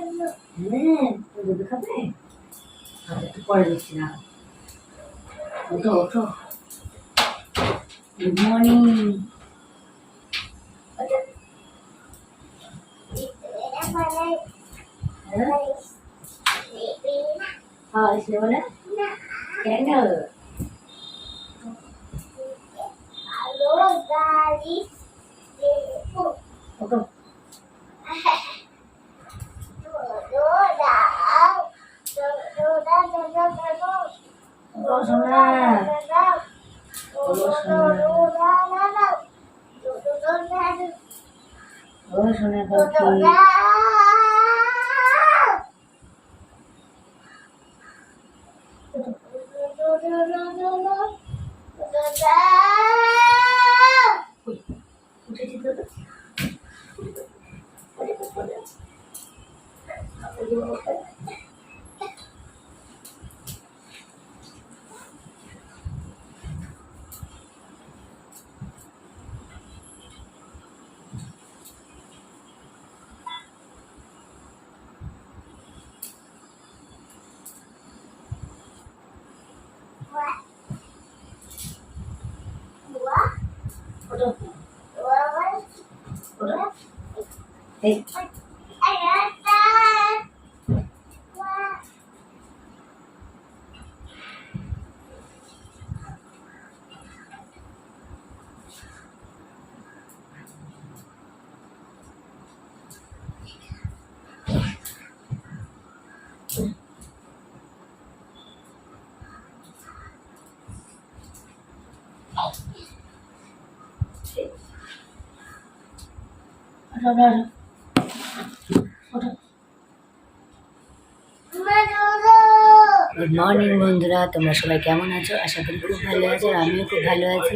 হ্যাঁ, দুধ খাবে? আচ্ছা, একটু পরে দিচ্ছি না। ওঠো ওঠো। Good morning. হ্যাঁ, এসে বলে কেন? ওঠো। সোনা, ও সোনা পাখি। উঠেছি তো। Hey. গুড মর্নিং বন্ধুরা, তোমরা সবাই কেমন আছো? আশা করি খুব ভালো আছো, আর আমিও খুব ভালো আছি।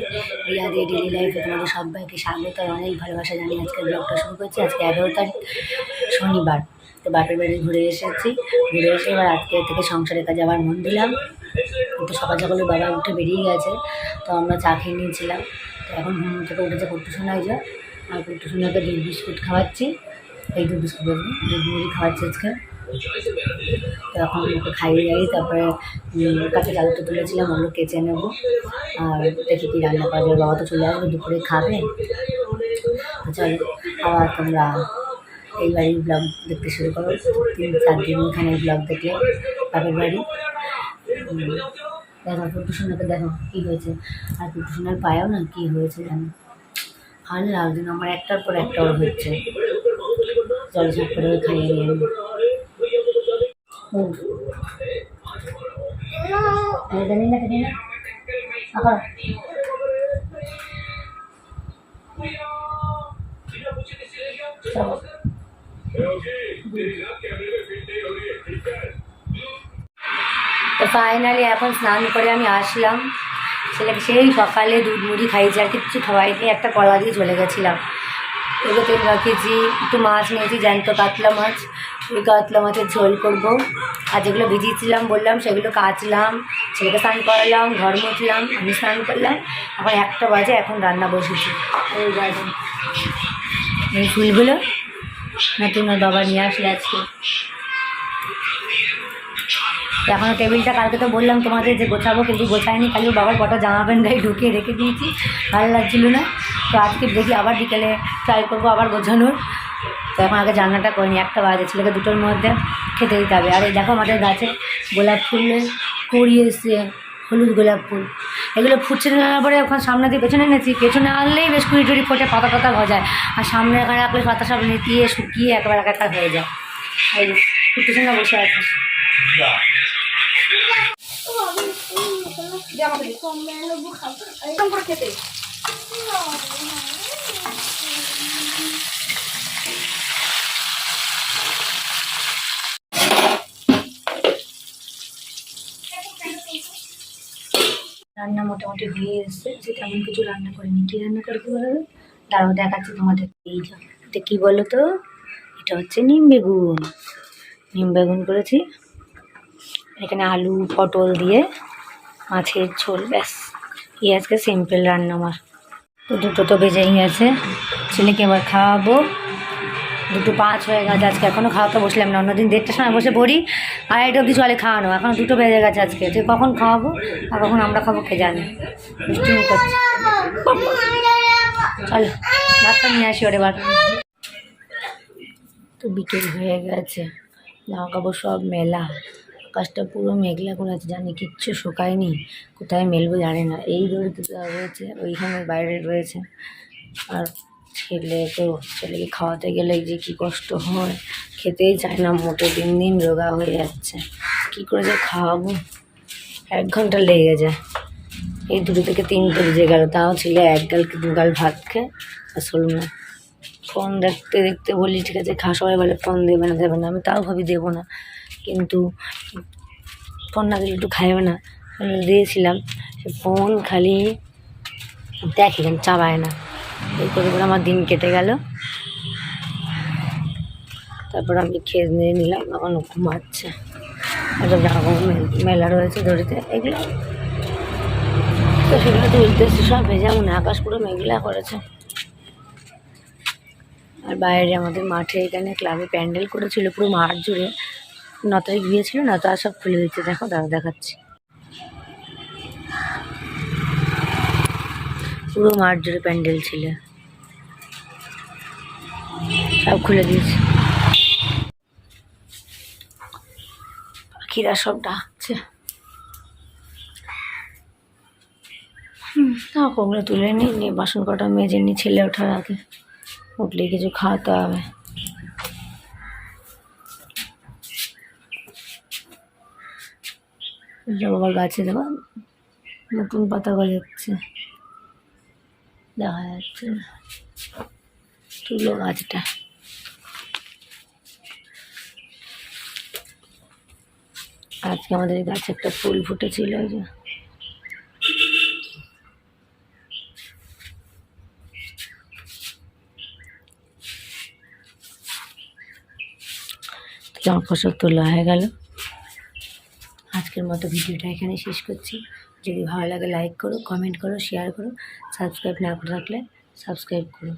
রিয়া দিয়ে ডেলি লাইফে তোমাদের সবাইকে স্বাগত আর অনেক ভালোবাসা জানিয়ে আজকে ব্লগটা শুরু করছি। আজকে 11 তারিখ শনিবার। তো বাপের বাড়ি ঘুরে এসেছি, ঘুরে এসে এবার আজকে থেকে সংসারের কাজে আবার মন দিলাম। তো সকাল সকালে বাবা উঠে বেরিয়ে গেছে, তো আমরা চা খেয়ে নিয়েছিলাম। তো এখন ঘুম থেকে উঠেছে কুট্টু সোনাই যা, আর কুট্টু সোনাকে দুধ বিস্কুট খাওয়াচ্ছি। এই দুধ বিস্কুট বলবো, দুধ মুড়ি খাওয়াচ্ছি আজকে। তো এখন ওকে খাইয়ে যাই, তারপরে কাছে জালটা তুলেছিলাম, ওগুলো কেচে নেবো। আর দেখি কি রান্না করা যাবে। বাবা তো চলে আসবে, দুপুরে খাবে। চলো আবার তোমরা এই বাড়ির ব্লগ দেখতে শুরু করো। 3-4 দিন এখানে ব্লগ দেখলে বাপের বাড়ি। দেখো কুট্টু সোনাকে, দেখো কী হয়েছে। আর কুট্টু সোনার পায়েও না কী হয়েছে জানো, ভালো লাগছে না আমার, একটার পর একটা ওর হচ্ছে। জল ঝাঁপ করে খাইয়ে নিয়ে তো ফাইনালি এখন স্নান করে আমি আসলাম। ছেলেকে সেই সকালে দুধ মুড়ি খাইয়েছি, আর কিচ্ছু খাওয়াইনি, একটা কলা দিয়ে চলে গেছিলাম। এগুলো তেল রাখেছি, একটু মাছ নিয়েছি, জ্যান্ত কাতলা মাছ। ওই কাতলা মাছের ঝোল করবো। আর যেগুলো ভিজিয়েছিলাম বললাম সেগুলো কাচলাম, ছেলেকে স্নান করালাম, ঘর মুছলাম, আমি স্নান করলাম। এখন 1টা বাজে, এখন রান্না বসেছি। এই ফুলগুলো নতুন ওর বাবা নিয়ে আসলে আজকে। এখনও টেবিলটা, কালকে তো বললাম তোমাদের যে গোছাবো, কিন্তু গোছায়নি, খালি বাবার কটা জামা প্যান্ট গায়ে ঢুকিয়ে রেখে দিয়েছি, ভালো লাগছিলো না। তো আজকে দেখি আবার বিকেলে ট্রাই করবো আবার গোছানোর। তো এখন আগে রান্নাটা করিনি, 1টা বাজে, ছেলেকে 2টোর মধ্যে খেতে দিতে হবে। আর এই দেখো আমাদের গাছে গোলাপ ফুলের কুড়ি এসছে, হলুদ গোলাপ ফুল। এগুলো ফুটছে নেওয়ার পরে ওখানে সামনে দিয়ে পেছনে এনেছি, পেছনে আনলেই বেশ কুড়ি টুড়ি ফোটে, পাতা টাতা গজায়। আর সামনে এখানে রাখলে পাতা সব নেতিয়ে শুকিয়ে একবার একাকার হয়ে যায়। এই কুট্টু সোনা বসে আছে। রান্না মোটামুটি হয়ে এসছে, যে তেমন কিছু রান্না করিনি। কী রান্না করতে বলো, দাঁড়াও দেখাচ্ছি তোমাদের। এই যা, এটা কী বলো তো, এটা হচ্ছে নিম বেগুন। নিম বেগুন করেছি, এখানে আলু পটল দিয়ে মাছের ঝোল, ব্যাস। এই আজকে সিম্পল রান্না আমার। তো 2টো তো বেজেই গেছে, ছেলেকে এবার খাওয়াবো। 2:05 হয়ে গেছে আজকে, এখনও খাওয়াতে বসলাম না। অন্যদিন 1:30টার সময় বসে পড়ি, 2:30 অবধি চলে খাওয়ানো। এখন 2 বেজে গেছে আজকে, যে কখন খাওয়াবো আর কখন আমরা খাবো কে জানে। দুষ্টুমি করছে। চলো ভাতটা নিয়ে আসি ওরে বার। তো বিকেল হয়ে গেছে, জামা কাপড় সব মেলা, আকাশটা পুরো মেঘলা করে আছে, জানি কিচ্ছু শুকায়নি, কোথায় মেলবো জানি না। এই দড়িতে রয়েছে, ওইখানে বাইরে রয়েছে। আর ছেলেকে খাওয়াতে গেলে যে কী কষ্ট হয়, খেতেই চায় না মোটে, দিন দিন রোগা হয়ে যাচ্ছে। কী করে যে খাওয়াবো, 1 ঘন্টা লেগে যায়। এই 2 থেকে 3টে বেজে গেল, তাও ছেলে 1 গাল কি 2 গাল ভাত খেয়ে আর শোল না। ফোন দেখতে দেখতে বলি ঠিক আছে খা, সবাই বলে ফোন দেবে না, আমি তাও ভাবি দেবো না, কিন্তু ফোন না দিলে একটু খাইবে না। দিয়েছিলাম, সে ফোন খালি দেখে কেন, চাবায় না। এই করে করে আমার দিন কেটে গেল। তারপর আমি খেয়ে নিয়ে নিলাম, এখন ঘুমাচ্ছে। একটা জামা মেলা রয়েছে দড়িতে, এগুলো তো সেগুলো তুলতেছি সব ভেজা, মনে আকাশ পুরো মেঘলা করেছে। আর বাইরে আমাদের মাঠে এখানে ক্লাবে প্যান্ডেল করেছিল পুরো মাঠ জুড়ে। 9 তারিখ গিয়েছিল না, তো আর সব খুলে দিচ্ছে, দেখো দেখাচ্ছি। পুরো মাঠ জুড়ে প্যান্ডেল ছিল, সব খুলে দিয়েছে। পাখিরা সব ডাকছে। ওগুলো তুলে নিয়ে বাসন কটা মেজে নিই, ছেলে ওঠার আগে, উঠলেই কিছু খাওয়াতে হবে। আবার গাছে দেবো, নতুন পাতা গজাচ্ছে, দেখা যাচ্ছে। তুলো গাছটা, আজকে আমাদের গাছে একটা ফুল ফুটেছিল, ওই যে জামা কাপড় তোলা হয়ে গেল। আজকের মতো ভিডিওটা এখানে শেষ করছি। যদি ভালো লাগে লাইক করো, কমেন্ট করো, শেয়ার করো, সাবস্ক্রাইব না করে থাকলে সাবস্ক্রাইব করো।